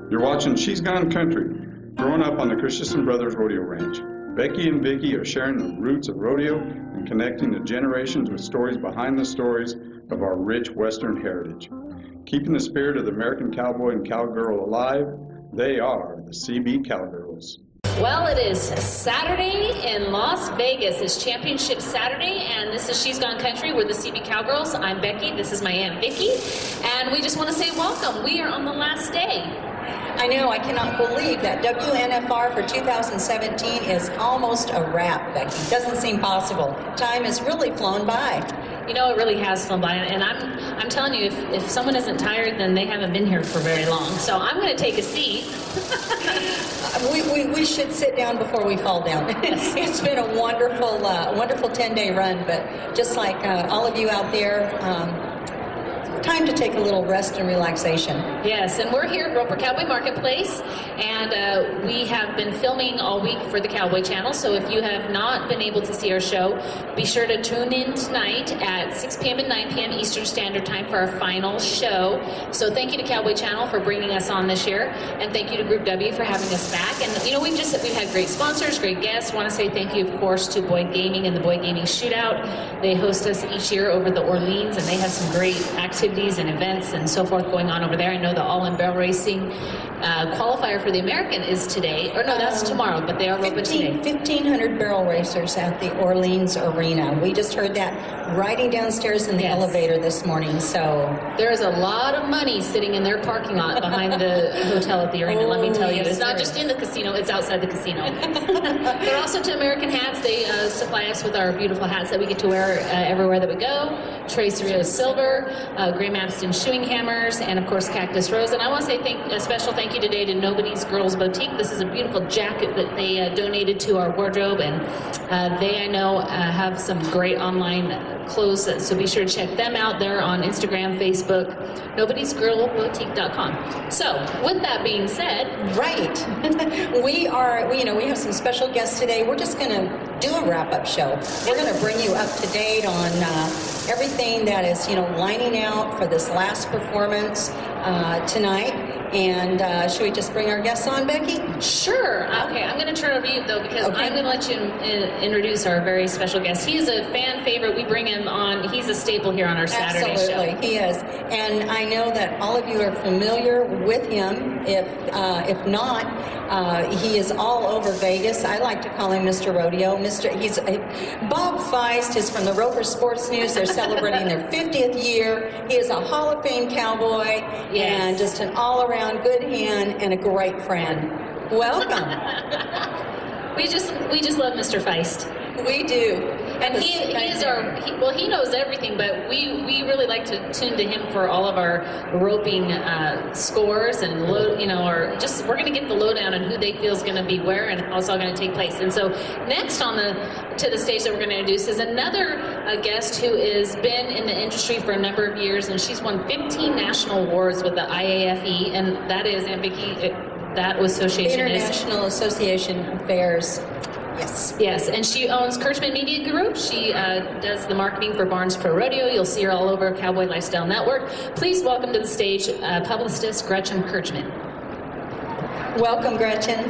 You're watching She's Gone Country, growing up on the Christensen Brothers Rodeo Ranch. Becky and Vicki are sharing the roots of rodeo and connecting the generations with stories behind the stories of our rich Western heritage. Keeping the spirit of the American Cowboy and Cowgirl alive, they are the CB Cowgirls. Well, it is Saturday in Las Vegas. It's Championship Saturday, and this is She's Gone Country. We're the CB Cowgirls. I'm Becky. This is my Aunt Vicki. And we just want to say welcome. We are on the last day. I know. I cannot believe that WNFR for 2017 is almost a wrap, Becky. Doesn't seem possible. Time has really flown by. You know, it really has flown by, and I'm telling you, if someone isn't tired, then they haven't been here for very long. So I'm going to take a seat. we should sit down before we fall down. It's been a wonderful 10-day run, but just like all of you out there, time to take a little rest and relaxation. Yes, and we're here at Roper Cowboy Marketplace, and we have been filming all week for the Cowboy Channel, so if you have not been able to see our show, be sure to tune in tonight at 6 p.m. and 9 p.m. Eastern Standard Time for our final show. So thank you to Cowboy Channel for bringing us on this year, and thank you to Group W for having us back. And you know, we've had great sponsors, great guests. I want to say thank you, of course, to Boyd Gaming and the Boyd Gaming Shootout. They host us each year over the Orleans, and they have some great activities and events and so forth going on over there. I know the All-In Barrel Racing qualifier for the American is today, or no, that's tomorrow, but they are open today. 1,500 barrel racers at the Orleans Arena. We just heard that riding downstairs in the elevator this morning, so. There is a lot of money sitting in their parking lot behind the hotel at the arena, let me tell you. It's not just in the casino, it's outside the casino. But also to American Hats, they supply us with our beautiful hats that we get to wear everywhere that we go. Trace Rios Silver, Mapston Shoeing Hammers, and of course Cactus Rose. And I want to say a special thank you today to Nobody's Girls Boutique. This is a beautiful jacket that they donated to our wardrobe, and they, I know, have some great online clothes, so be sure to check them out. They're on Instagram, Facebook, nobodiesgirlboutique.com. So with that being said, right, we have some special guests today. We're just going to do a wrap-up show. We're going to bring you up to date on everything that is, lining out for this last performance tonight. And should we just bring our guests on, Becky? Sure. Okay, I'm going to turn it over to you, though, because I'm going to let you introduce our very special guest. He is a fan favorite. We bring him on. He's a staple here on our Saturday show. Absolutely, he is. And I know that all of you are familiar with him. If not, he is all over Vegas. I like to call him Mr. Rodeo. Bob Fiest is from the Roper Sports News. They're celebrating their 50th year. He is a Hall of Fame cowboy and just an all-around good hand and a great friend. Welcome. We just love Mr. Feist. We do. And he knows everything, but we really like to tune to him for all of our roping scores and we're going to get the lowdown on who they feel is going to be where and how it's all going to take place. And so next to the stage that we're going to introduce is another guest who has been in the industry for a number of years, and she's won 15 national awards with the IAFE, and that is, and Vicki, that association International Association of Fairs. Yes, and she owns Kirchman Media Group. She does the marketing for Barnes Pro Rodeo. You'll see her all over Cowboy Lifestyle Network. Please welcome to the stage publicist Gretchen Kirchman. Welcome, Gretchen.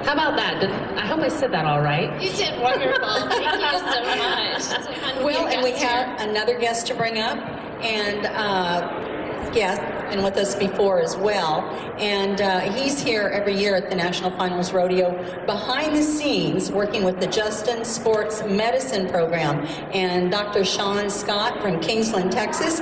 How about that? I hope I said that all right. You did wonderful. Thank you so much. Well, and we have another guest to bring up, and and with us before as well. And he's here every year at the National Finals Rodeo behind the scenes working with the Justin Sports Medicine Program. And Dr. Shawn Scott from Kingsland, Texas,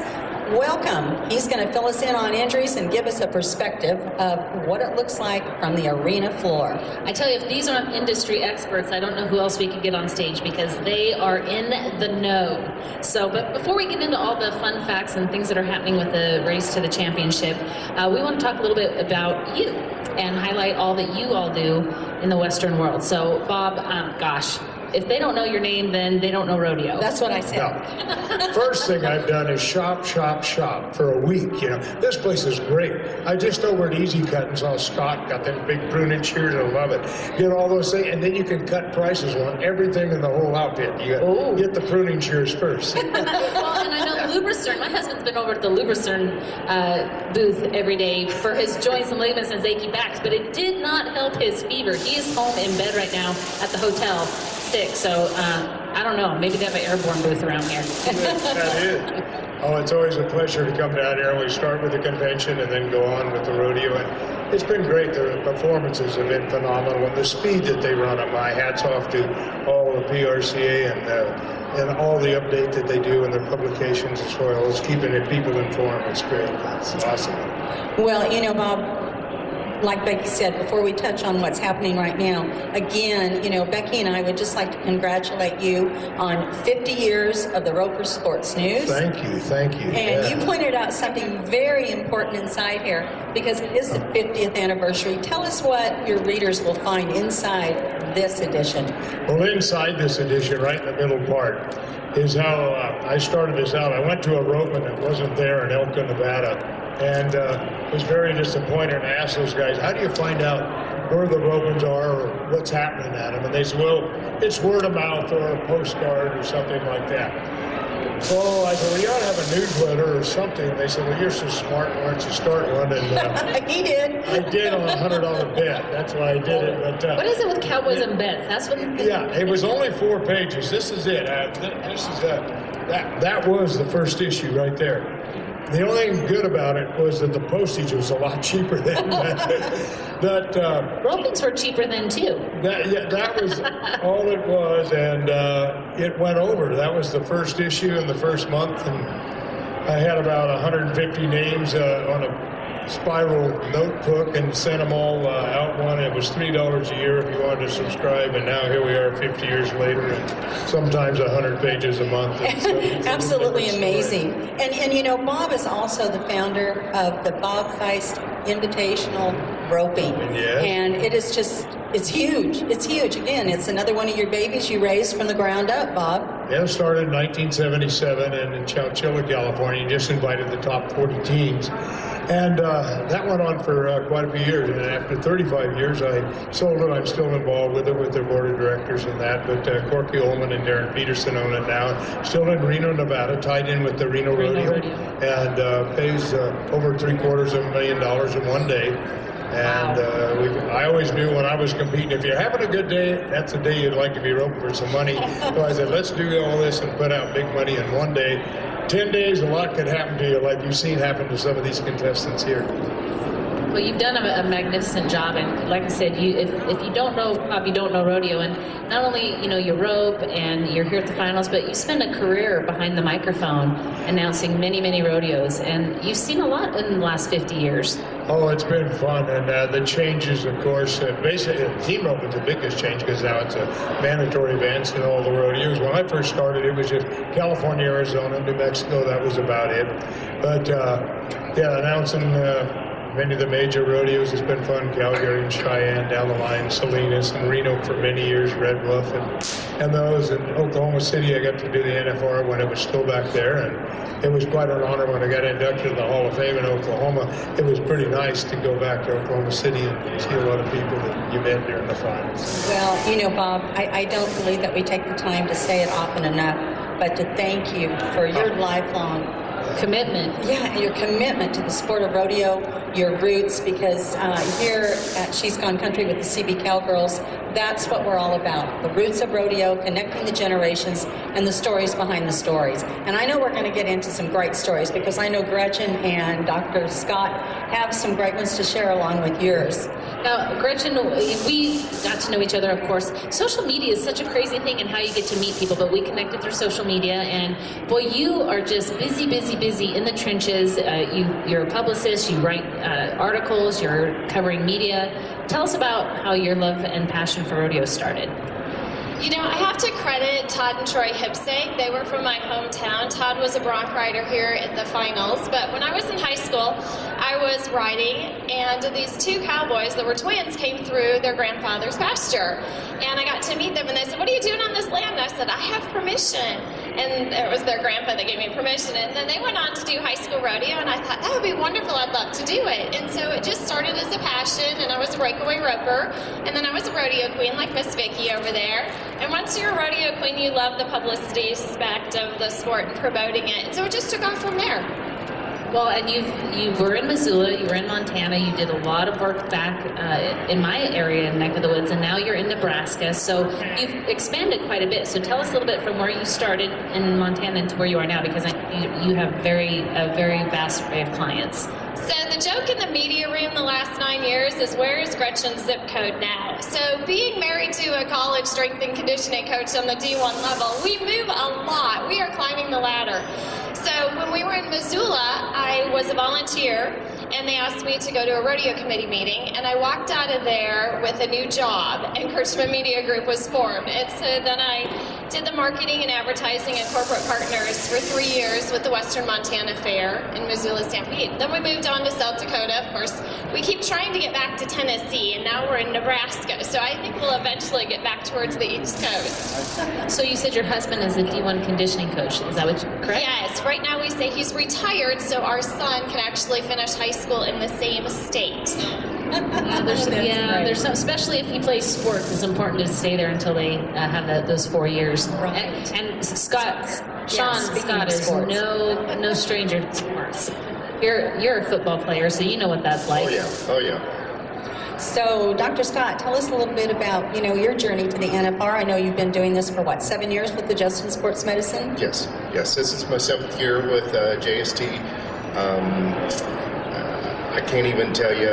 welcome. He's going to fill us in on injuries and give us a perspective of what it looks like from the arena floor. I tell you, if these aren't industry experts, I don't know who else we could get on stage because they are in the know. So, but before we get into all the fun facts and things that are happening with the race to the championship, we want to talk a little bit about you and highlight all that you all do in the Western world. So, Bob, gosh, if they don't know your name, then they don't know rodeo. That's what I said. No. First thing I've done is shop for a week. This place is great. I just over at Easy Cut and saw Scott got them big pruning shears. I love it. Get all those things, and then you can cut prices on everything in the whole outfit. You get the pruning shears first. Well, and I know Lubicern. My husband's been over to the Lubicern booth every day for his joints and ligaments and his achy backs, but it did not help his fever. He is home in bed right now at the hotel, sick. So I don't know. Maybe they have an airborne booth around here. That is. Oh, it's always a pleasure to come down here. We start with the convention and then go on with the rodeo. And it's been great. The performances have been phenomenal. And the speed that they run them, my hat's off to all the PRCA and all the update that they do in their publications as well as keeping the people informed. It's great. It's awesome. Well, you know, Bob, like Becky said, before we touch on what's happening right now, again, you know, Becky and I would just like to congratulate you on 50 years of the Roper Sports News. Thank you, thank you. And you pointed out something very important inside here, because it is the 50th anniversary. Tell us what your readers will find inside this edition. Well, inside this edition, right in the middle part, is how I started this out. I went to a roping that wasn't there in Elko, Nevada, and was very disappointed. And I asked those guys, how do you find out where the ropings are or what's happening at them? And they said, well, it's word of mouth or a postcard or something like that. So I said, well, you ought to have a newsletter or something. And they said, well, you're so smart, why don't you start one? And he did. I did on a $100 bet. That's why I did it. But what is it with cowboys and bets? That's what. Yeah, it was only 4 pages. This is it. That was the first issue right there. The only thing good about it was that the postage was a lot cheaper than that. Ropings were cheaper then too. That was all it was, and it went over. That was the first issue in the first month, and I had about 150 names on a spiral notebook and sent them all out one. It was $3 a year if you wanted to subscribe, and now here we are 50 years later, and sometimes 100 pages a month. Absolutely amazing. And you know, Bob is also the founder of the Bob Fiest Invitational Roping. Yes. And it is just, it's huge. It's huge. Again, it's another one of your babies you raised from the ground up, Bob. Yeah, it started in 1977 and in Chowchilla, California. Just invited the top 40 teams. And that went on for quite a few years. And after 35 years, I sold it. I'm still involved with it, with their board of directors and that. But Corky Ullman and Darren Peterson own it now. Still in Reno, Nevada, tied in with the Reno Rodeo. And pays over $750,000 in one day. And I always knew when I was competing, if you're having a good day, that's a day you'd like to be roping for some money. So I said, let's do all this and put out big money in one day. 10 days, a lot could happen to you, like you've seen happen to some of these contestants here. Well, you've done a magnificent job, and like I said, if you don't know Bob, you don't know rodeo. And not only you rope and you're here at the finals, but you spend a career behind the microphone announcing many rodeos, and you've seen a lot in the last 50 years. Oh, it's been fun, and the changes, of course, basically team roping's the biggest change because now it's a mandatory events in all the rodeos. When I first started, it was just California, Arizona, New Mexico. That was about it. But yeah, announcing many of the major rodeos has been fun. Calgary and Cheyenne, down the line, Salinas and Reno for many years, Red Bluff, and those. In Oklahoma City, I got to do the NFR when it was still back there, and it was quite an honor when I got inducted to the Hall of Fame in Oklahoma. It was pretty nice to go back to Oklahoma City and see a lot of people that you met during the finals. Well, Bob, I don't believe that we take the time to say it often enough, but to thank you for your lifelong commitment. Yeah, your commitment to the sport of rodeo, your roots, because here at She's Gone Country with the CB Cowgirls, that's what we're all about. The roots of rodeo, connecting the generations, and the stories behind the stories. And I know we're going to get into some great stories because I know Gretchen and Dr. Scott have some great ones to share along with yours. Now, Gretchen, we got to know each other, of course. Social media is such a crazy thing and how you get to meet people, but we connected through social media, and boy, you are just busy in the trenches. You're a publicist, you write articles, you're covering media. Tell us about how your love and passion for rodeo started. I have to credit Todd and Troy Hipsig. They were from my hometown. Todd was a bronc rider here at the finals, but when I was in high school, I was riding, and these two cowboys that were twins came through their grandfather's pasture, and I got to meet them, and they said, "What are you doing on this land?" And I said, "I have permission." and it was their grandpa that gave me permission. And then they went on to do high school rodeo, and I thought, that would be wonderful, I'd love to do it. And so it just started as a passion, and I was a breakaway roper, and then I was a rodeo queen like Miss Vicki over there. And once you're a rodeo queen, you love the publicity aspect of the sport and promoting it. And so it just took off from there. Well, and you were in Missoula, you were in Montana, you did a lot of work back in my area, neck of the woods, and now you're in Nebraska. So you've expanded quite a bit. So tell us a little bit from where you started in Montana to where you are now, because you have a very vast array of clients. So the joke in the media room the last 9 years is, where is Gretchen's zip code now? So being married to a college strength and conditioning coach on the D1 level, we move a lot. We are climbing the ladder. So when we were in Missoula, I was a volunteer, and they asked me to go to a rodeo committee meeting, and I walked out of there with a new job, and Kirchman Media Group was formed. And so then I did the marketing and advertising and corporate partners for 3 years with the Western Montana Fair in Missoula Stampede. Then we moved on to South Dakota. Of course, we keep trying to get back to Tennessee, and now we're in Nebraska. So I think we'll eventually get back towards the East Coast. So you said your husband is a D1 conditioning coach. Is that what correct? Yes. Right now we say he's retired, so our son can actually finish high school in the same state. There's some, especially if he plays sports, it's important to stay there until they have those 4 years. Right. And Scott, Shawn Scott is no stranger to sports. You're a football player, so you know what that's like. Oh yeah. So, Dr. Scott, tell us a little bit about, your journey to the NFR. I know you've been doing this for, 7 years with the Justin Sports Medicine? Yes. This is my 7th year with JST. I can't even tell you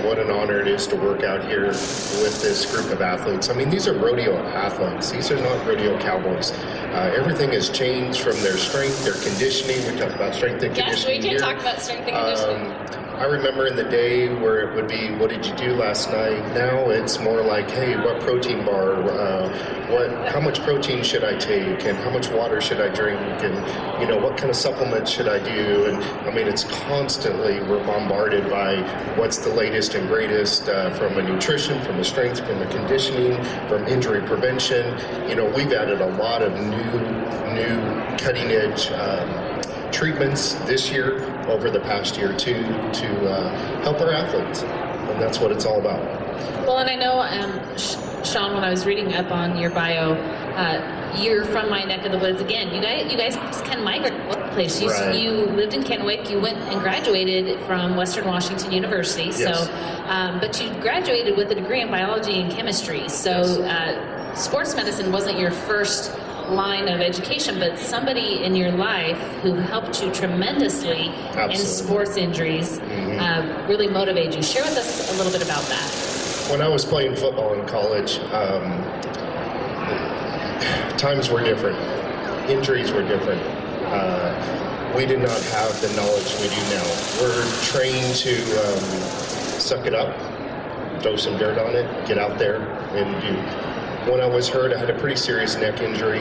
what an honor it is to work out here with this group of athletes. I mean, these are rodeo athletes. These are not rodeo cowboys. Everything has changed from their strength, their conditioning. We talk about strength and conditioning here. Yes, we can talk about strength and conditioning. I remember in the day where it would be, what did you do last night? Now it's more like, hey, what protein bar, how much protein should I take, and how much water should I drink, and what kind of supplements should I do? And I mean, it's constantly, we're bombarded by what's the latest and greatest from a nutrition, from a strength, from a conditioning, from injury prevention. We've added a lot of new cutting edge treatments this year, over the past year too, to help our athletes, and that's what it's all about. Well, and I know, Shawn, when I was reading up on your bio, you're from my neck of the woods again. You guys kind of migrate all over the place. You lived in Kennewick. You went and graduated from Western Washington University. Yes. So, but you graduated with a degree in biology and chemistry. So, sports medicine wasn't your first line of education, but somebody in your life who helped you tremendously in sports injuries really motivated you. Share with us a little bit about that. When I was playing football in college, times were different. Injuries were different. We did not have the knowledge we do now. We're trained to suck it up, throw some dirt on it, get out there and do. When I was hurt, I had a pretty serious neck injury.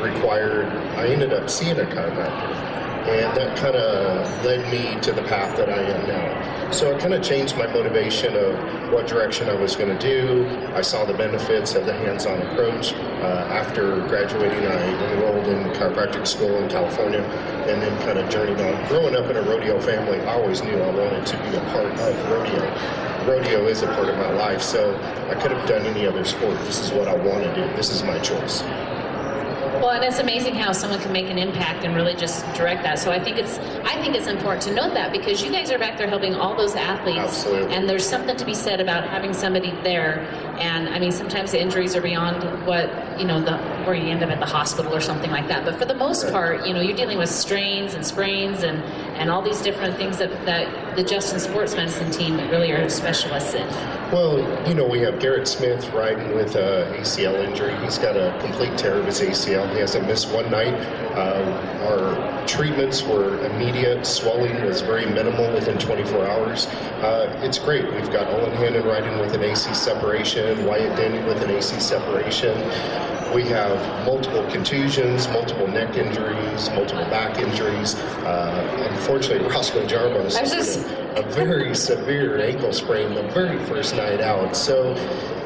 I ended up seeing a chiropractor, and that kind of led me to the path that I am now. So it kind of changed my motivation of what direction I was going to do. I saw the benefits of the hands-on approach. After graduating, I enrolled in chiropractic school in California, and then kind of journeyed on. Growing up in a rodeo family, I always knew I wanted to be a part of rodeo. Rodeo is a part of my life, so I could have done any other sport. This is what I want to do. This is my choice. Well, and it's amazing how someone can make an impact and really just direct that. So I think it's important to note that, because you guys are back there helping all those athletes. Absolutely. And there's something to be said about having somebody there. And I mean, sometimes the injuries are beyond what, where you end up at the hospital or something like that. But for the most part, you're dealing with strains and sprains and all these different things that the Justin Sports Medicine team really are specialists in. Well, we have Garrett Smith riding with an ACL injury. He's got a complete tear of his ACL. He hasn't missed one night. Our treatments were immediate. Swelling was very minimal within 24 hours. It's great. We've got Owen Hannon riding with an AC separation, Wyatt Denny with an AC separation. We have multiple contusions, multiple neck injuries, multiple back injuries. Unfortunately, Roscoe Jarbo suffered a very severe ankle sprain the very first night out. So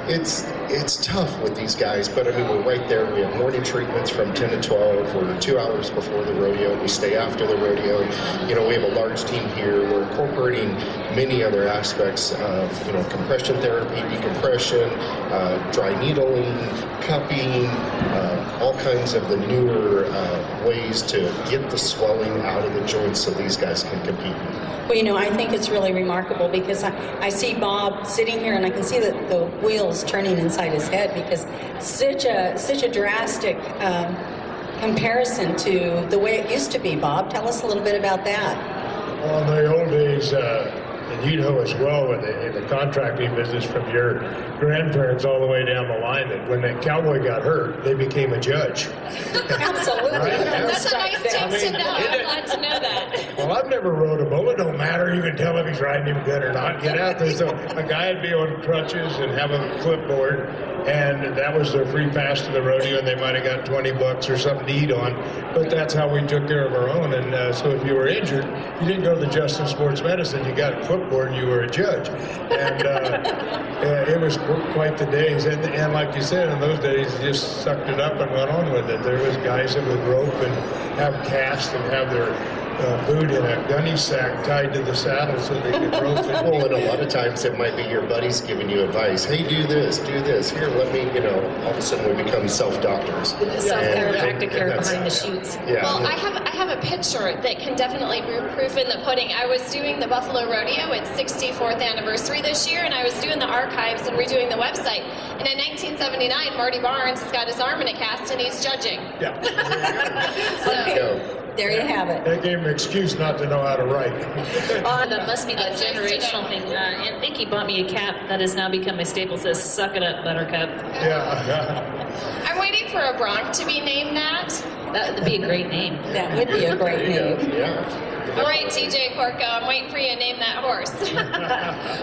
it's tough with these guys, but I mean, we're right there. We have morning treatments from 10 to 12. We're 2 hours before the rodeo. We stay after the rodeo. You know, we have a large team here. We're incorporating many other aspects of, you know, compression therapy, decompression, dry needling, cupping, all kinds of the newer ways to get the swelling out of the joints so these guys can compete. Well, you know, I think it's really remarkable because I see Bob sitting here and I can see the wheels turning inside his head because such a drastic comparison to the way it used to be. Bob, tell us a little bit about that. Well, in the old days, and you know as well in the contracting business from your grandparents all the way down the line that when that cowboy got hurt, they became a judge. Absolutely. Right? That's a nice tip to know. I'm glad to know that. Well, I've never rode a bull. It don't matter. You can tell if he's riding him good or not. Get out there. So a guy would be on crutches and have a clipboard, and that was their free pass to the rodeo, and they might have got $20 or something to eat on. But that's how we took care of our own. And so if you were injured, you didn't go to the Justin Sports Medicine. You got a clipboard, and you were a judge. And it was quite the days. And like you said, in those days, you just sucked it up and went on with it. There was guys that would rope and have cast and have their boot in a gunny sack tied to the saddle so they could rope it. Well, and a lot of times it might be your buddies giving you advice. Hey, do this, here, let me, you know, all of a sudden we become self-doctors. Self-chiropractic care behind the shoots. Yeah. Well, I have a picture that can definitely be proof in the pudding. I was doing the Buffalo Rodeo, its 64th anniversary this year, and I was doing the archives and redoing the website. And in 1979, Marty Barnes has got his arm in a cast and he's judging. Yeah. So, there you have it. That gave him an excuse not to know how to write. That must be that generational thing. And Vicki bought me a cap that has now become a staple. Says "Suck it up, Buttercup." Yeah. I'm waiting for a bronc to be named that. That would be a great name. That would be a great name. Yeah. All right, TJ Corco, I'm waiting for you to name that horse.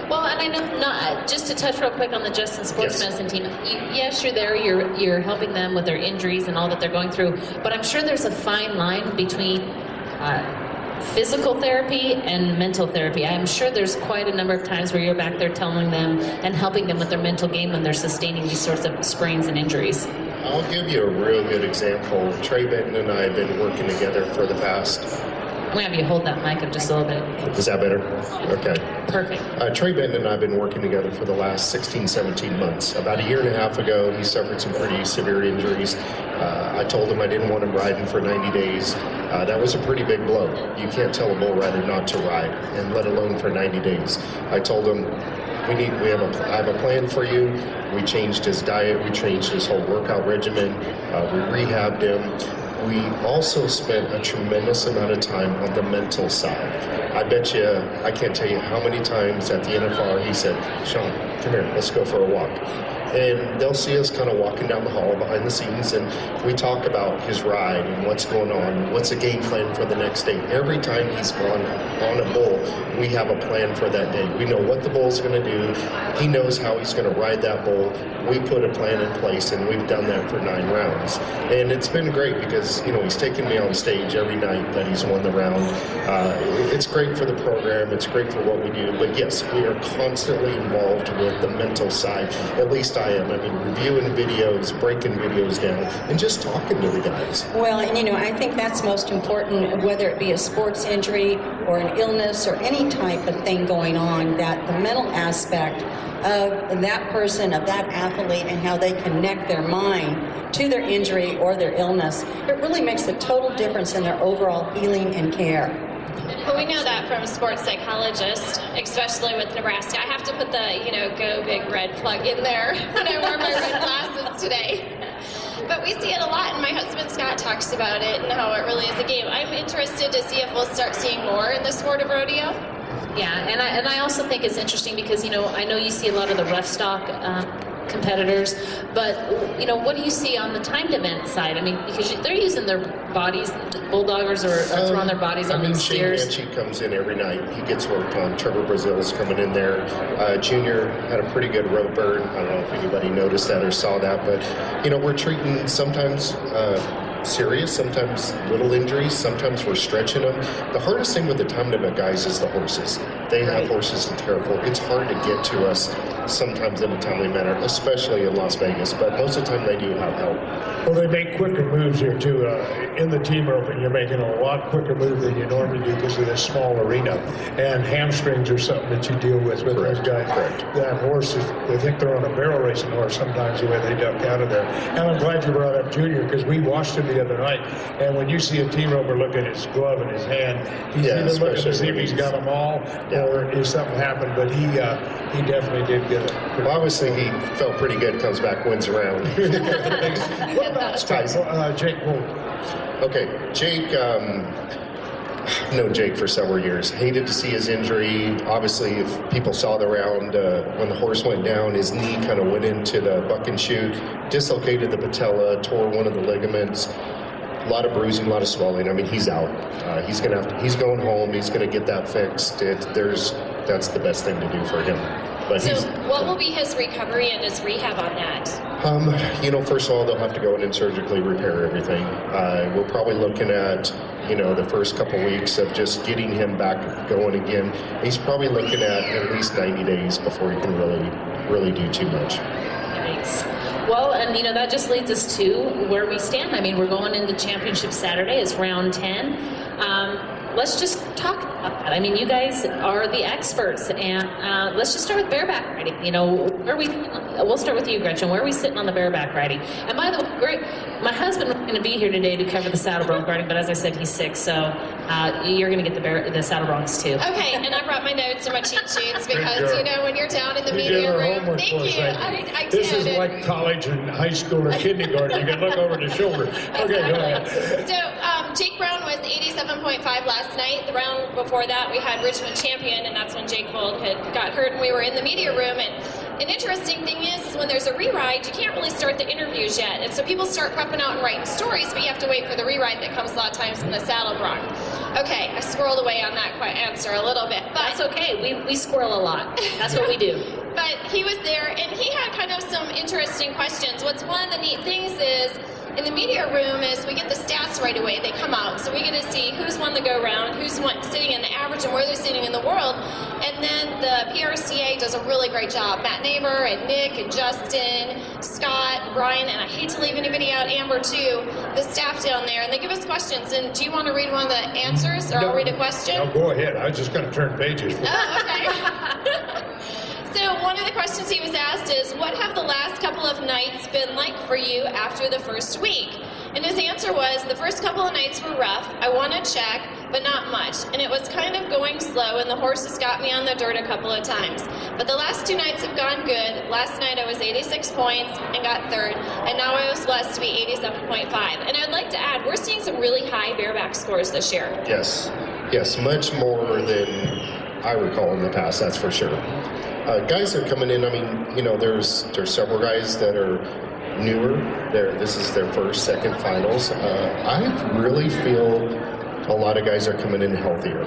Well, and I know, just to touch real quick on the Justin Sports Medicine team, yes, you're there, you're helping them with their injuries and all that they're going through, but I'm sure there's a fine line between physical therapy and mental therapy. I'm sure there's quite a number of times where you're back there telling them and helping them with their mental game when they're sustaining these sorts of sprains and injuries. I'll give you a real good example. Trey Benton and I have been working together for the past... I'm going to have you hold that mic up just a little bit. Is that better? Okay. Perfect. Trey Benton and I have been working together for the last 16, 17 months. About a year and a half ago, he suffered some pretty severe injuries. I told him I didn't want him riding for 90 days. That was a pretty big blow. You can't tell a bull rider not to ride, and let alone for 90 days. I told him, I have a plan for you. We changed his diet. We changed his whole workout regimen. We rehabbed him. We also spent a tremendous amount of time on the mental side. I bet you, I can't tell you how many times at the NFR he said, Shawn, come here, let's go for a walk. And they'll see us kind of walking down the hall behind the scenes, and we talk about his ride and what's going on, what's the game plan for the next day. Every time he's on a bull, we have a plan for that day. We know what the bull's going to do. He knows how he's going to ride that bull. We put a plan in place, and we've done that for 9 rounds. And it's been great because, you know, he's taken me on stage every night that he's won the round. It's great for the program. It's great for what we do. But yes, we are constantly involved with the mental side. At least I am. I mean, reviewing videos, breaking videos down, and just talking to the guys. Well, and you know, I think that's most important, whether it be a sports injury or an illness or any type of thing going on, that the mental aspect of that person, of that athlete, and how they connect their mind to their injury or their illness, it really makes a total difference in their overall healing and care. Well, we know that from sports psychologists, especially with Nebraska. I have to put the, go big red plug in there when I wear my red glasses today. But we see it a lot, and my husband Scott talks about it and how it really is a game. I'm interested to see if we'll start seeing more in the sport of rodeo. Yeah, and I also think it's interesting because, I know you see a lot of the rough stock competitors, but, what do you see on the timed event side? I mean, because they're using their bodies, bulldoggers are throwing their bodies on these steers. Shane Manchie comes in every night. He gets worked on. Trevor Brazil's coming in there. Junior had a pretty good rope burn. I don't know if anybody noticed that or saw that, but, we're treating sometimes serious, sometimes little injuries, sometimes we're stretching them. The hardest thing with the time limit guys is the horses. They have horses to care for. It's hard to get to us sometimes in a timely manner, especially in Las Vegas, but most of the time they do have help. Well, they make quicker moves here too. In the team roping, you're making a lot quicker move than you normally do because of this small arena. And hamstrings are something that you deal with those guys. Correct. That horses, they think they're on a barrel racing horse sometimes the way they duck out of there. And I'm glad you brought up Junior because we watched him the other night. And when you see a team roper look at his glove in his hand, he's either looking to see if he's got them all or if something happened. But he definitely did get it. Well, obviously he felt pretty good, comes back, wins around. What about Jake Holt? Okay, Jake, I've known Jake for several years. Hated to see his injury. Obviously, if people saw the round, when the horse went down, his knee kind of went into the buck and shoot, dislocated the patella, tore one of the ligaments. A lot of bruising, a lot of swelling. I mean, he's out. He's going home. He's gonna get that fixed. That's the best thing to do for him. But so what will be his recovery and his rehab on that? First of all, they'll have to go in and surgically repair everything. We're probably looking at, the first couple weeks of just getting him back going again. He's probably looking at least 90 days before he can really do too much. Nice. Well, and that just leads us to where we stand. I mean, we're going into championship Saturday. It's round 10. Let's just talk about that. I mean, you guys are the experts, and let's just start with bareback riding. We'll start with you, Gretchen. Where are we sitting on the bareback riding? And by the way, my husband was going to be here today to cover the saddle bronc riding, but as I said, he's sick, so you're going to get the saddle broncs too. Okay, and I brought my notes and my cheat sheets because when you're down in the media room, thank you. I this is like college and high school or kindergarten. You can look over the shoulder. Okay, go ahead. So Jake Brown was 87.5 last night. The round before that, we had Richmond champion, and that's when Jake Fold had got hurt, and we were in the media room. And an interesting thing is when there's a re-ride, you can't really start the interviews yet. And so people start prepping out and writing stories, but you have to wait for the re-ride that comes a lot of times in the saddle bronc. Okay, I squirreled away on that answer a little bit. But that's okay. We squirrel a lot. That's what we do. But he was there, and he had kind of some interesting questions. What's one of the neat things is, in the media room is we get the stats right away. They come out. So we get to see who's won the go-round, who's sitting in the average, and where they're sitting in the world. And then the PRCA does a really great job. Matt Neighbor and Nick and Justin, Scott, Brian, and I hate to leave anybody out, Amber too, the staff down there. And they give us questions. And do you want to read one of the answers, or I'll read a question? No, go ahead. I was just going to turn pages. Oh, okay. So one of the questions he was asked is, what have the last couple of nights been like for you after the first week? And his answer was, the first couple of nights were rough. I won a check, but not much. And it was kind of going slow, and the horses got me on the dirt a couple of times. But the last 2 nights have gone good. Last night I was 86 points and got third, and now I was blessed to be 87.5. And I'd like to add, we're seeing some really high bareback scores this year. Yes, much more than I recall in the past, that's for sure. Guys are coming in. I mean, there's several guys that are newer. This is their first, second finals. I really feel a lot of guys are coming in healthier.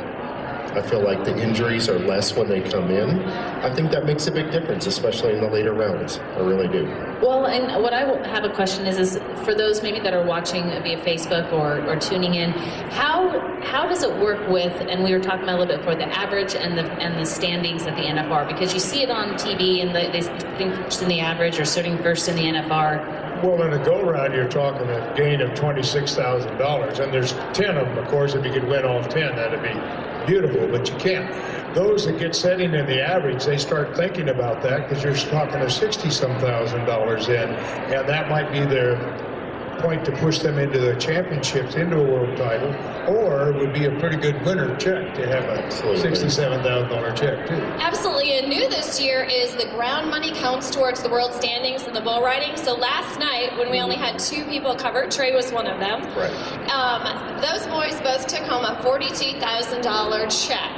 I feel like the injuries are less when they come in. I think that makes a big difference, especially in the later rounds. I really do. Well, and what I have a question is for those maybe that are watching via Facebook or tuning in, how does it work with, and we were talking about a little bit before, the average and the standings at the NFR? Because you see it on TV and they think first in the average or sitting first in the NFR. Well, in a go-round, you're talking a gain of $26,000, and there's 10 of them, of course. If you could win all 10, that'd be beautiful, but you can't. Those that get setting in the average, they start thinking about that because you're talking a $60-some thousand in, and that might be their point to push them into the championships, into a world title, or it would be a pretty good winner check to have a $67,000 check, too. Absolutely, and new this year is the ground money counts towards the world standings in the bull riding. So last night, when we only had 2 people covered, Trey was one of them. Right. Those boys both took home a $42,000 check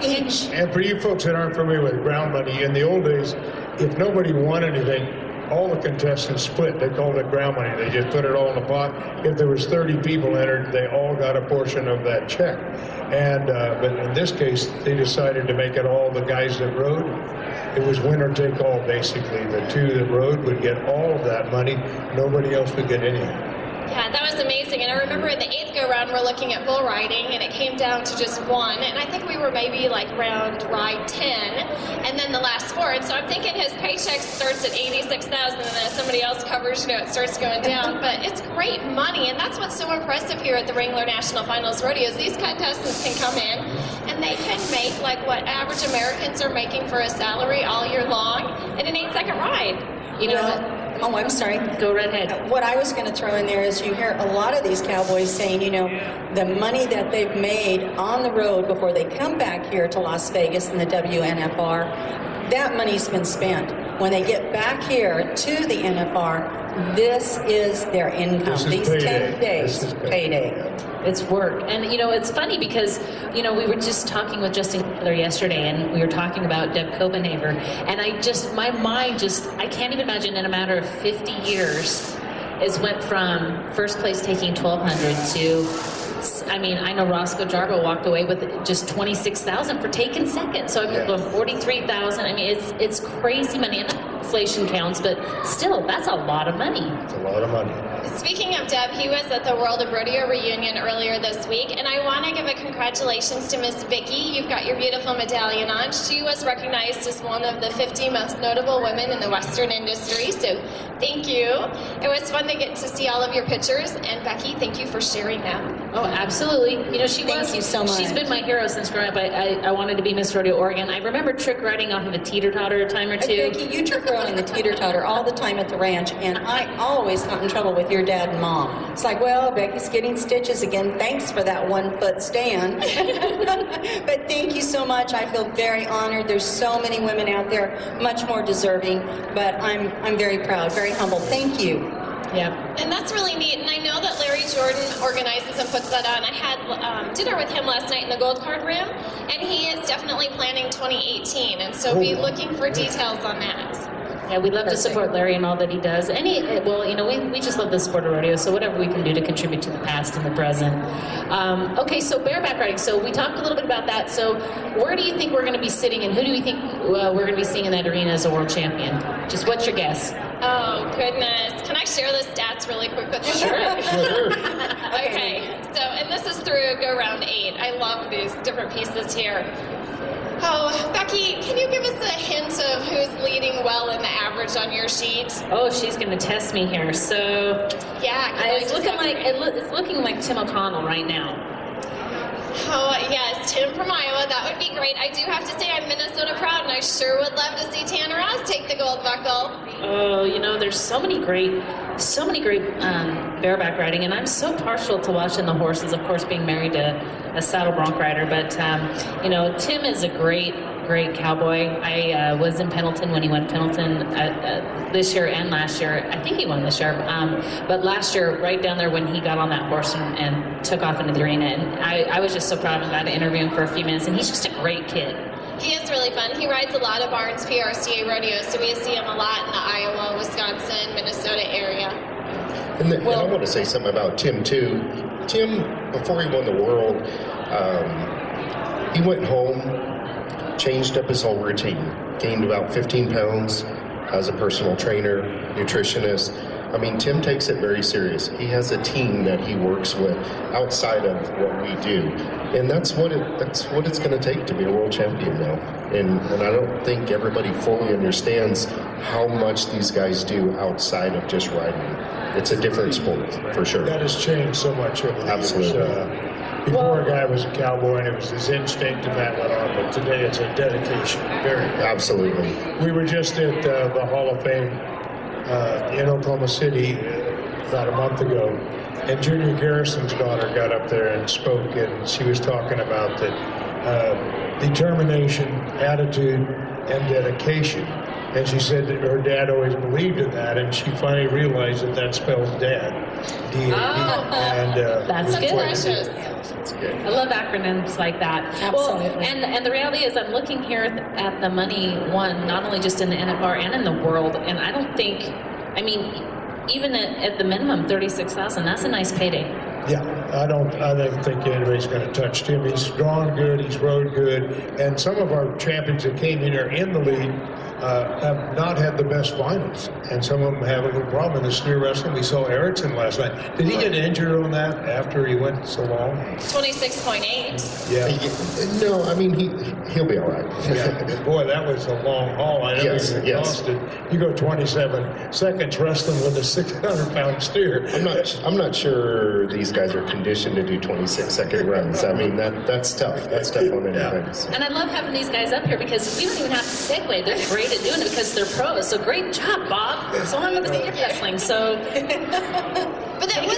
each. And for you folks that aren't familiar with ground money, in the old days, if nobody won anything, all the contestants split. They called it ground money. They just put it all in a pot. If there was 30 people entered, they all got a portion of that check. And but in this case, they decided to make it all the guys that rode. It was winner take all, basically. The 2 that rode would get all of that money. Nobody else would get any. Yeah, that was amazing. And I remember in the 8th go-round, we're looking at bull riding, and it came down to just one. And I think we were maybe like round ride 10, and then the last 4. And so I'm thinking his paycheck starts at $86,000, and then if somebody else covers, you know, it starts going down. But it's great money, and that's what's so impressive here at the Wrangler National Finals Rodeos. These contestants can come in, and they can make like what average Americans are making for a salary all year long in an 8-second ride. You know what? Oh, I'm sorry. Go right ahead. What I was going to throw in there is you hear a lot of these cowboys saying, you know, the money that they've made on the road before they come back here to Las Vegas and the WNFR, that money's been spent. When they get back here to the NFR, this is their income. These 10 days is payday. It's work. And, you know, it's funny because, you know, we were just talking with Justin yesterday, and we were talking about Deb Copenhaver, and my mind I can't even imagine in a matter of 50 years is went from first place taking 1,200 to, I mean, I know Roscoe Jarbo walked away with just 26,000 for taking second. So I mean, 43,000. I mean, it's crazy money. And inflation counts, but still, that's a lot of money. It's a lot of money. Speaking of Deb, he was at the World of Rodeo reunion earlier this week, and I want to give a congratulations to Miss Vicki. You've got your beautiful medallion on. She was recognized as one of the 50 most notable women in the Western industry, so thank you. It was fun to get to see all of your pictures, and Becky, thank you for sharing them. Oh, absolutely. You know, Thank you so much. She's been my hero since growing up. I wanted to be Miss Rodeo Oregon. I remember trick riding off of a teeter-totter a time or two. Becky, you trick around in the teeter-totter all the time at the ranch, and I always got in trouble with your dad and mom. It's like, well, Becky's getting stitches again. Thanks for that 1-foot stand. But thank you so much. I feel very honored. There's so many women out there, much more deserving, but I'm very proud, very humble. Thank you. Yeah. And that's really neat. And I know that Larry Jordan organizes and puts that on. I had dinner with him last night in the Gold Card room, and he is definitely planning 2018. And so be looking for details on that. Yeah, we'd love to support Larry and all that he does. Well, you know, we just love the sport of rodeo, so whatever we can do to contribute to the past and the present. Okay, so bareback riding. So we talked a little bit about that. So where do you think we're going to be sitting, and who do we think we're going to be seeing in that arena as a world champion? Just what's your guess? Oh, goodness. Can I share the stats really quick with you? Sure. Okay, so, and this is through Go Round 8. I love these different pieces here. Oh, Becky, can you give us a hint of who's leading well in the average on your sheet? Oh, she's going to test me here. So yeah, it's looking like Tim O'Connell right now. Oh, yes, Tim from Iowa. That would be great. I do have to say I'm Minnesota proud, and I sure would love to see Tanner Oz take the gold buckle. Oh, you know, there's so many great bareback riding, and I'm so partial to watching the horses, of course, being married to a saddle bronc rider. But, you know, Tim is a great cowboy. I was in Pendleton when he won Pendleton this year and last year. I think he won this year. But last year, right down there when he got on that horse and took off into the arena. And I was just so proud of him. I got to interview him for a few minutes. And he's just a great kid. He is really fun. He rides a lot of Barnes PRCA rodeos, so we see him a lot in the Iowa, Wisconsin, Minnesota area. And I want to say something about Tim, too. Tim, before he won the world, he went home, changed up his whole routine, gained about 15 pounds as a personal trainer, nutritionist. I mean, Tim takes it very serious. He has a team that he works with outside of what we do. And that's what it's going to take to be a world champion now. And I don't think everybody fully understands how much these guys do outside of just riding. It's a different sport, for sure. That has changed so much over the Absolutely. years. Before a guy was a cowboy and it was his instinct and that went on, but today it's a dedication. Very. Absolutely. We were just at the Hall of Fame in Oklahoma City about a month ago, and Junior Garrison's daughter got up there and spoke, and she was talking about that determination, attitude, and dedication. And she said that her dad always believed in that, and she finally realized that spells dad. D-A-D. And that's good. Precious. That's good. I love acronyms like that. Absolutely. Well, and the reality is I'm looking here at the money won, not only just in the NFR and in the world, and I don't think, I mean, even at the minimum, 36,000, that's a nice payday. Yeah, I don't think anybody's going to touch Tim. He's drawn good, he's rode good, and some of our champions that came in are in the lead have not had the best finals, and some of them have a little problem in the steer wrestling. We saw Erickson last night. Did he get injured on that after he went so long? 26.8. Yeah. No, I mean, he'll be all right. Yeah. Boy, that was a long haul. I know Yes, he was yes. exhausted. You go 27 seconds wrestling with a 600-pound steer. I'm not sure these guys are conditioned to do 26-second runs. I mean, that's tough. That's tough on anything. And I love having these guys up here because we don't even have to segue. They're great at doing it because they're pros. So great job, Bob. So long with the wrestling. So, But that was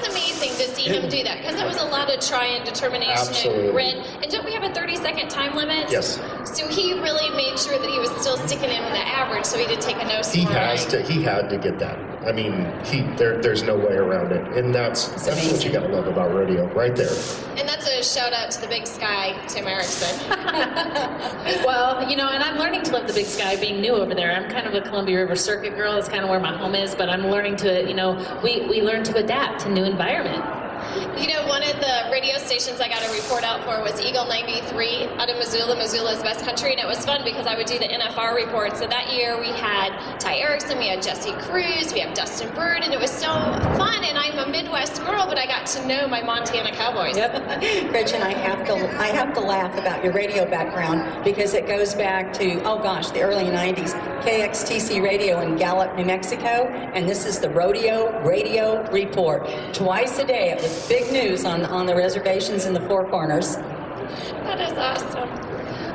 amazing to see him do that, because it was a lot of try and determination Absolutely. and grit. And don't we have a 30-second time limit? Yes. So he really made sure that he was still sticking in with the average, so he didn't take a no He had to get that. I mean, there's no way around it, and that's what you got to love about rodeo, right there. And that's a shout out to the Big Sky, Tim Erickson. well, you know, and I'm learning to love the Big Sky, being new over there. I'm kind of a Columbia River Circuit girl. It's kind of where my home is, but I'm learning to, you know, we learn to adapt to new environment. You know, one of the radio stations I got a report out for was Eagle 93 out of Missoula, Missoula's best country, and it was fun because I would do the NFR reports. So that year we had Ty Erickson, we had Jesse Cruz, we have Dustin Bird, and it was so fun. And I'm a Midwest girl, but I got to know my Montana Cowboys. Yep. Gretchen, I have to laugh about your radio background because it goes back to, oh gosh, the early 90s. KXTC Radio in Gallup, New Mexico, and this is the Rodeo Radio Report. Twice a day, it was big news on the reservations in the Four Corners. That is awesome.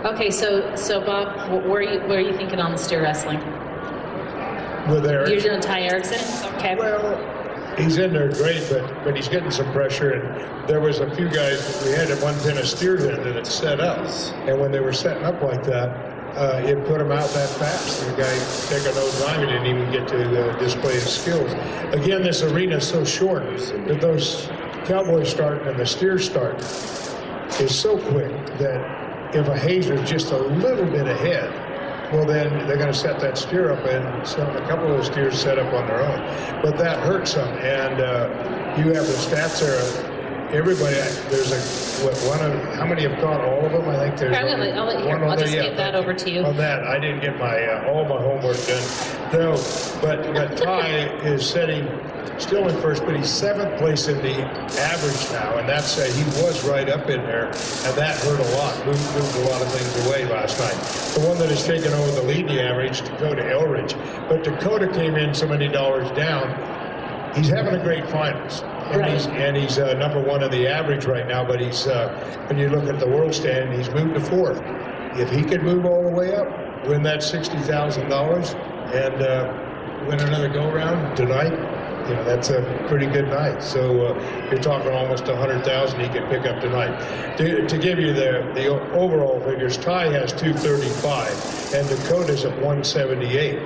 Okay, so Bob, where are you thinking on the steer wrestling? With Eric. You're doing Ty Erickson? Okay. Well, he's in there great, but he's getting some pressure. And there was a few guys, we had at one pin a steer then that had set up. And when they were setting up like that, it put him out that fast. The guy took a nose line and didn't even get to display his skills. Again, this arena is so short that those cowboys start and the steer start is so quick that if a hazer's just a little bit ahead, well, then they're going to set that steer up, and a couple of those steers set up on their own. But that hurts them, and you have the stats there. Everybody, how many have caught all of them? I think there's I'll just give that over to you. On that, I didn't get my all my homework done. No, but Ty is still in first, but he's 7th place in the average now, and that's he was right up in there, and that hurt a lot. Moved a lot of things away last night. The one that has taken over the lead in the average, Dakota Elridge, but Dakota came in so many dollars down. He's having a great finals. And he's number 1 in the average right now, but he's when you look at the world stand, he's moved to 4th. If he could move all the way up, win that $60,000 and win another go-round tonight, you know, that's a pretty good night. So you're talking almost $100,000 he could pick up tonight. To give you the overall figures, Ty has 235 and Dakota's at 178.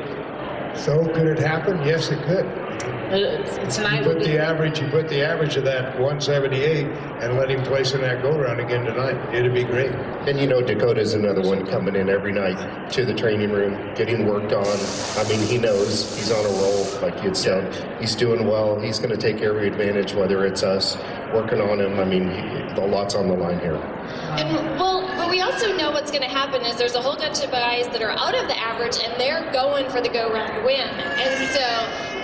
So could it happen? Yes, it could. Tonight you put the average of that 178 and let him place in that go-round again tonight. It'd be great. And you know, Dakota's another one coming in every night to the training room, getting worked on. I mean, he knows he's on a roll, like you had said. He's doing well. He's going to take every advantage, whether it's us working on him. I mean, a lot's on the line here. And but we also know what's going to happen is there's a whole bunch of guys that are out of the average and they're going for the go-round win. And so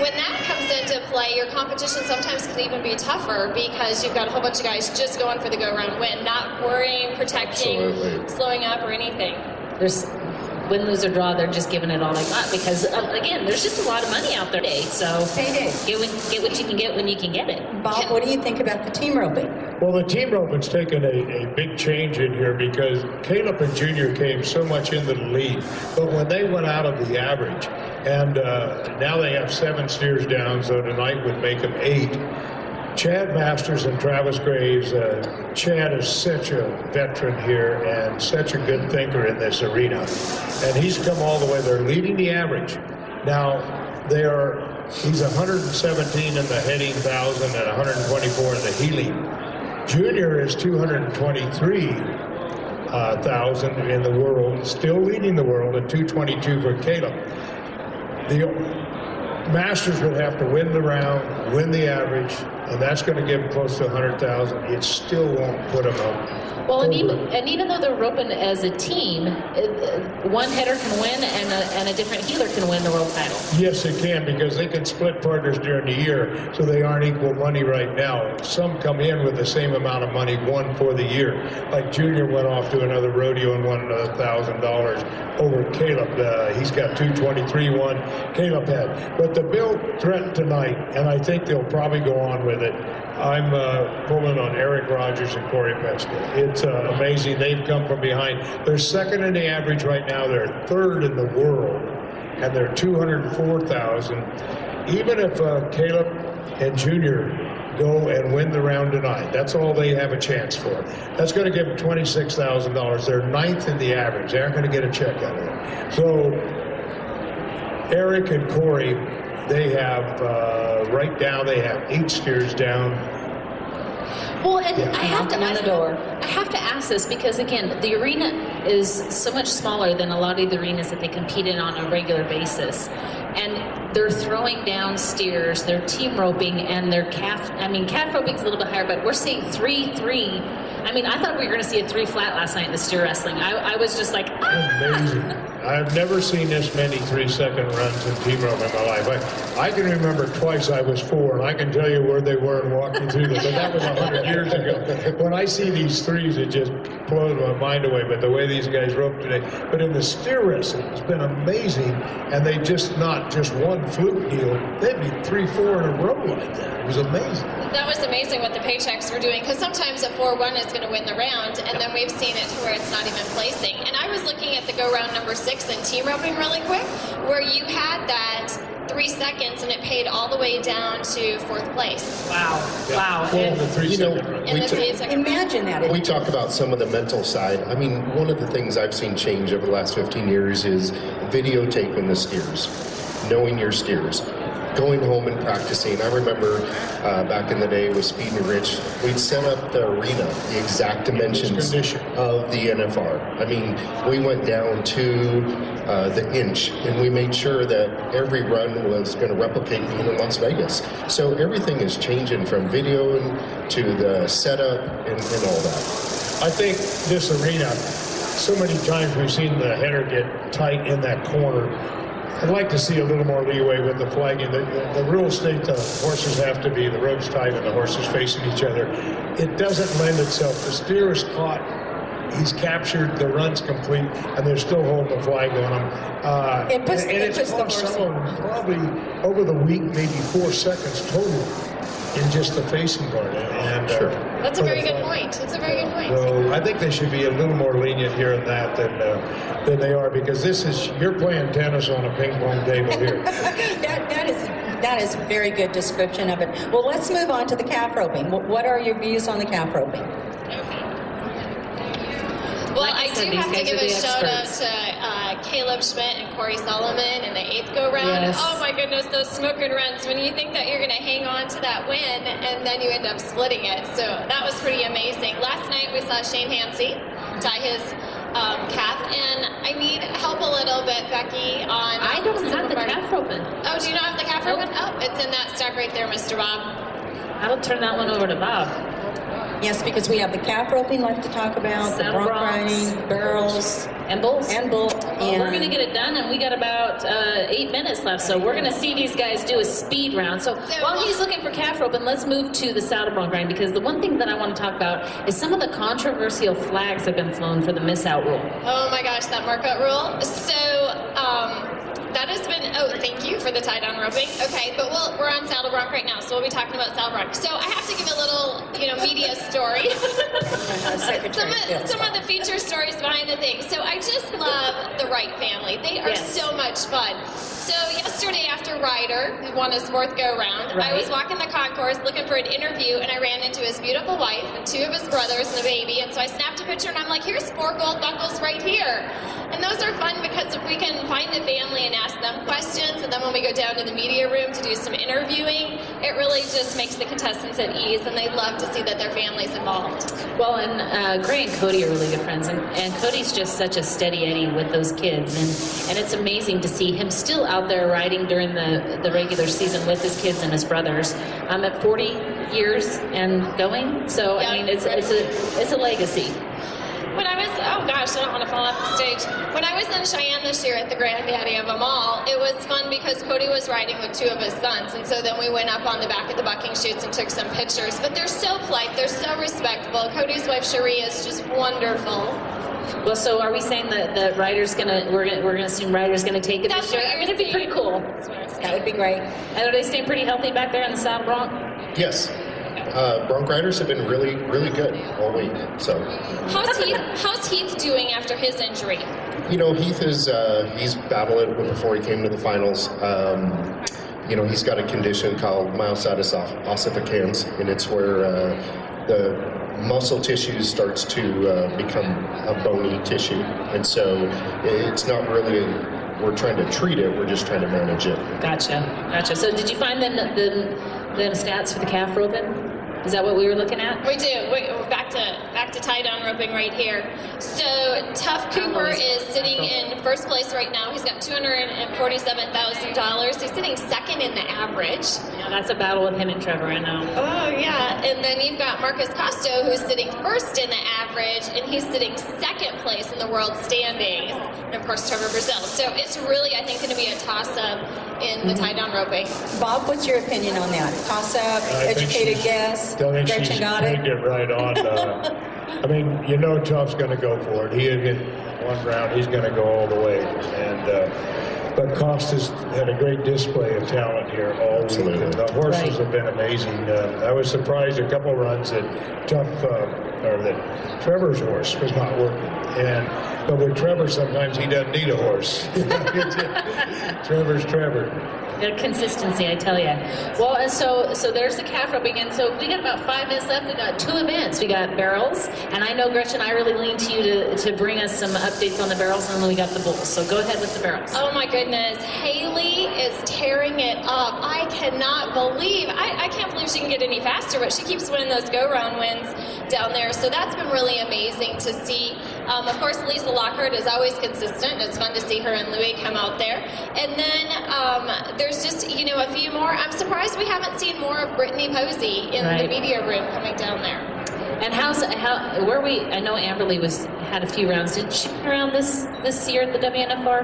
when that comes into play, your competition sometimes can even be tougher because you've got a whole bunch of guys just going for the go-round win, not worrying, protecting, slowing up or anything. There's win, lose, or draw, they're just giving it all they got because, again, there's just a lot of money out there today. So get what you can get when you can get it. Bob, what do you think about the team roping? Well, the team roping's taken a big change in here because Caleb and Junior came so much into the lead. But when they went out of the average, and now they have 7 steers down, so tonight would make them 8. Chad Masters and Travis Graves. Chad is such a veteran here and such a good thinker in this arena. And he's come all the way. They're leading the average. Now, he's 117 in the heading 1,000 and 124 in the heeling. Junior is 223,000 in the world, still leading the world at 222 for Caleb. Masters would have to win the round, win the average, and that's going to give them close to 100,000. It still won't put them up. Well, and even though they're roping as a team, one header can win and a different heeler can win the world title. Yes, it can, because they can split partners during the year, so they aren't equal money right now. Some come in with the same amount of money won for the year. Like Junior went off to another rodeo and won another $1,000 over Caleb. He's got 223 won. Caleb had. But the bill threatened tonight, and I think they'll probably go on with it. I'm pulling on Eric Rogers and Corey Pesca. It's amazing. They've come from behind. They're second in the average right now. They're third in the world, and they're 204,000. Even if Caleb and Junior go and win the round tonight, that's all they have a chance for. That's going to give them $26,000. They're ninth in the average. They aren't going to get a check out of it. So Eric and Corey, they have right now they have 8 steers down. Well, and Yeah. I have to Knocking on the door. I have to ask this because again, the arena is so much smaller than a lot of the arenas that they compete in on a regular basis, and they're throwing down steers, they're team roping, and they're calf. I mean, calf roping's a little bit higher, but we're seeing 3-3. I mean, I thought we were going to see a 3 flat last night in the steer wrestling. I was just like, Amazing. I've never seen this many 3-second runs in team roping in my life. I can remember twice I was 4, and I can tell you where they were and walk you through them, but that was 100 years ago. When I see these 3s, it just blows my mind away, but the way these guys rope today. But in the steer wrestling, it's been amazing, and they just not just one fluke deal. They'd be 3-4 in a row like that. It was amazing. That was amazing what the paychecks were doing, because sometimes a 4-1 is going to win the round, and then we've seen it to where it's not even placing. And I was looking at the go round number 6 in team roping really quick, where you had that 3 seconds and it paid all the way down to 4th place. wow, Yeah. wow. Well, And- the 3-second run. In the 3-second Imagine that. We talk about some of the mental side. I mean, one of the things I've seen change over the last 15 years is videotaping the steers, knowing your steers, going home and practicing. I remember back in the day with Speed and Rich, we'd set up the arena, the exact dimensions of the NFR. I mean, we went down to the inch, and we made sure that every run was going to replicate being in Las Vegas. So everything is changing from video to the setup and all that. I think this arena, so many times we've seen the header get tight in that corner. I'd like to see a little more leeway with the flagging. The rules state the horses have to be the ropes tight and the horses facing each other. It doesn't lend itself. The steer is caught. He's captured, the run's complete, and they're still holding the flag on him. It puts it's the cost horse some of them probably over the week, maybe 4 seconds total in just the facing part. And, Sure. That's a very good point. That's a very good point. So I think they should be a little more lenient here in that than they are, because this is, you're playing tennis on a ping pong table here. That is a very good description of it. Well, let's move on to the calf roping. What are your views on the calf roping? Well, Like I I said, do these have to guys give are a the shout out experts. to Caleb Schmidt and Corey Solomon in the 8th go-round. Yes. Oh my goodness, those smoking runs, when you think that you're going to hang on to that win and then you end up splitting it. So that was pretty amazing. Last night we saw Shane Hansey tie his calf, and I need help a little bit, Becky, on... I don't have the calf roping. Oh, do you not have the calf Nope. roping? Oh, it's in that stack right there, Mr. Bob. I'll turn that one over to Bob. Yes, because we have the calf roping left to talk about, the Saddle bronc broncs. riding, barrels, And bulls. and bull. Well, we're going to get it done, and we got about 8 minutes left, so we're going to see these guys do a speed round. So while he's looking for calf roping, let's move to the saddle bronc riding, because the one thing that I want to talk about is some of the controversial flags have been flown for the miss out rule. Oh my gosh, that markup rule. So, that has been, oh, thank you for the tie-down roping. Okay, but we're on saddle bronc right now, so we'll be talking about saddle bronc. So I have to give a little, media story. some of the feature stories behind the thing. So I just love the Wright family. They are so much fun. So yesterday after Ryder won his 4th go-round, I was walking the concourse looking for an interview, and I ran into his beautiful wife and 2 of his brothers and a baby, and so I snapped a picture, and I'm like, here's 4 gold buckles right here. And those are fun because if we can find the family and ask them questions, questions, and then when we go down to the media room to do some interviewing, it really just makes the contestants at ease, and they love to see that their family's involved. Well, and Gray and Cody are really good friends, and Cody's just such a steady Eddie with those kids, and it's amazing to see him still out there riding during the regular season with his kids and his brothers. At 40 years and going, so yeah, I mean, it's a legacy. When I was, oh gosh, I don't want to fall off the stage. When I was in Cheyenne this year at the granddaddy of them all, it was fun because Cody was riding with 2 of his sons, and so then we went up on the back of the bucking chutes and took some pictures. But they're so polite, they're so respectful. Cody's wife Cherie is just wonderful. Well, so are we saying that the rider's we're gonna assume rider's gonna take it That's this year? I mean, it'd be pretty cool. That would be great. And are they staying pretty healthy back there in the Saddle Bronc? Yes. Bronc riders have been really, really good all week. So, how's Heath doing after his injury? You know, Heath is he's battled it before he came to the finals. You know, he's got a condition called myositis ossificans, and it's where the muscle tissue starts to become a bony tissue, and so it's not really. We're trying to treat it. We're just trying to manage it. Gotcha. So, did you find the stats for the calf roping? Is that what we were looking at? We do. We're back to tie-down roping right here. So Tough Cooper is sitting in first place right now. He's got $247,000. He's sitting second in the average. Yeah, that's a battle with him and Trevor, I know. Oh, yeah. And then you've got Marcus Costo, who's sitting first in the average, and he's sitting second place in the world standings. And, of course, Trevor Brazil. So it's really, I think, going to be a toss-up in the tie-down roping. Bob, what's your opinion on that? Toss-up, educated guess? Gretchen got it? Get right on. I mean, you know Tough's going to go for it. He hit one round. He's going to go all the way. And but Costa's had a great display of talent here all week. The horses have been amazing. I was surprised a couple runs that that Trevor's horse was not working. But with Trevor, sometimes he doesn't need a horse. Trevor's Trevor. The consistency, I tell you. Well, and so there's the calf roping, and so we got about 5 minutes left. We got 2 events. We got barrels, and I know, Gretchen, I really lean to you to bring us some updates on the barrels, and then we got the bulls. So go ahead with the barrels. Oh my goodness, Haley is tearing it up. I cannot believe, I can't believe she can get any faster, but she keeps winning those go-round wins down there. So that's been really amazing to see. Of course, Lisa Lockhart is always consistent. It's fun to see her and Louie come out there. And then there's just, a few more. I'm surprised we haven't seen more of Brittany Posey in the media room coming down there. And I know Amberly had a few rounds. Did she win around this year at the WNFR?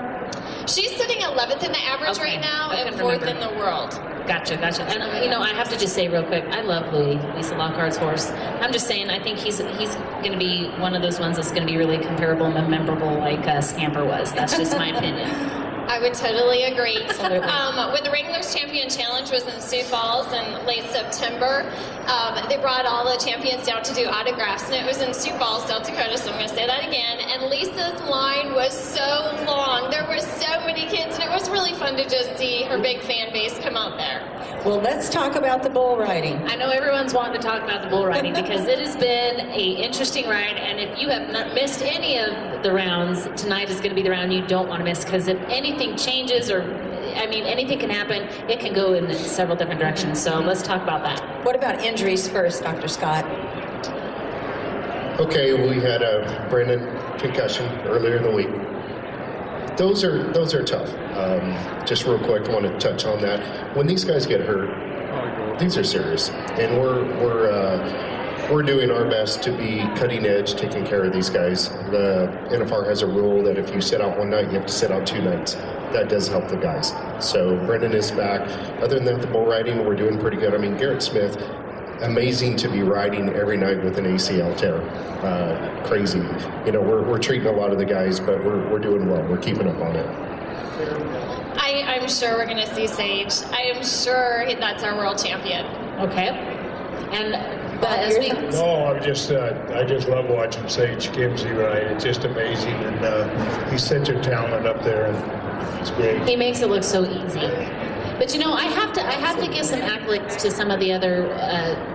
She's sitting 11th in the average right now and 4th in the world. Gotcha. And, I have to just say real quick, I love Lisa Lockhart's horse. I'm just saying, I think he's going to be one of those ones that's going to be really comparable and memorable like Scamper was. That's just my opinion. I would totally agree. When the Wranglers Champion Challenge was in Sioux Falls in late September, they brought all the champions down to do autographs, and it was in Sioux Falls, South Dakota, so I'm going to say that again. And Lisa's line was so long. There were so many kids, and it was really fun to just see her big fan base come out there. Well, let's talk about the bull riding. I know everyone's wanting to talk about the bull riding because it has been an interesting ride, and if you have not missed any of the rounds, tonight is going to be the round you don't want to miss, because if anything changes anything can happen, it can go in several different directions. So let's talk about that. What about injuries first, Dr. Scott? Okay, we had a Brandon concussion earlier in the week. Those are tough. Just real quick, I want to touch on that. When these guys get hurt, these are serious, and we're doing our best to be cutting edge, taking care of these guys. The NFR has a rule that if you sit out one night, you have to sit out 2 nights. That does help the guys. So Brendan is back. Other than that, the bull riding, we're doing pretty good. I mean, Garrett Smith, amazing to be riding every night with an ACL tear. Crazy. We're treating a lot of the guys, but we're doing well. We're keeping up on it. I'm sure we're going to see Sage. I am sure that's our world champion. Okay. And I just love watching Sage Kimsey ride. It's just amazing, and he's such a talent up there, and it's great. He makes it look so easy. But I have to give some accolades to some of the other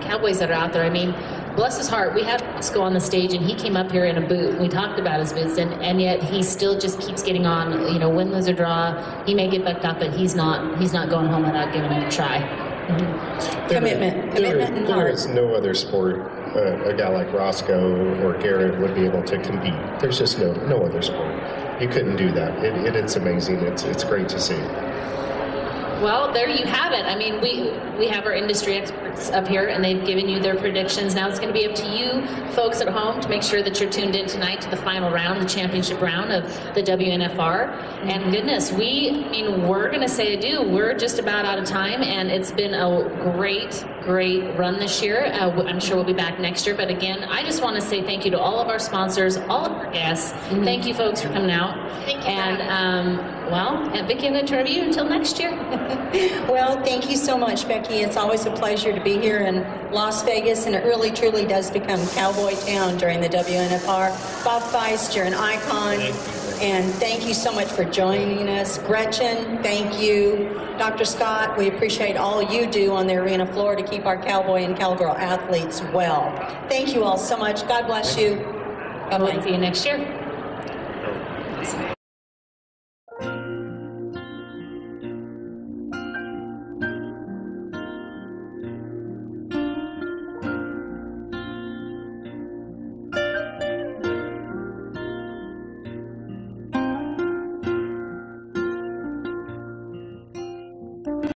cowboys that are out there. I mean, bless his heart, we had Roscoe on the stage, and he came up here in a boot. We talked about his boots, and yet he still just keeps getting on. You know, win, lose, or draw, he may get bucked up, but he's not going home without giving it a try. Mm-hmm. Commitment and there heart. is no other sport a guy like Roscoe or Garrett would be able to compete. There's just no other sport. You couldn't do that. It's amazing. It's great to see. Well, there you have it. I mean, we have our industry experts up here, and they've given you their predictions. Now it's going to be up to you, folks at home, to make sure that you're tuned in tonight to the final round, the championship round of the WNFR. And goodness, we're going to say adieu. We're just about out of time, and it's been a great run this year. I'm sure we'll be back next year. But again, I just want to say thank you to all of our sponsors, all of our guests. Thank you, folks, for coming out. Thank you. And Vicki, I'm going to turn to you until next year. Well, thank you so much, Becky. It's always a pleasure to be here in Las Vegas, and it really, truly does become Cowboy Town during the WNFR. Bob Fiest, you're an icon, and thank you so much for joining us. Gretchen, thank you. Dr. Scott, we appreciate all you do on the arena floor to keep our cowboy and cowgirl athletes well. Thank you all so much. God bless you. Bye-bye. See you next year.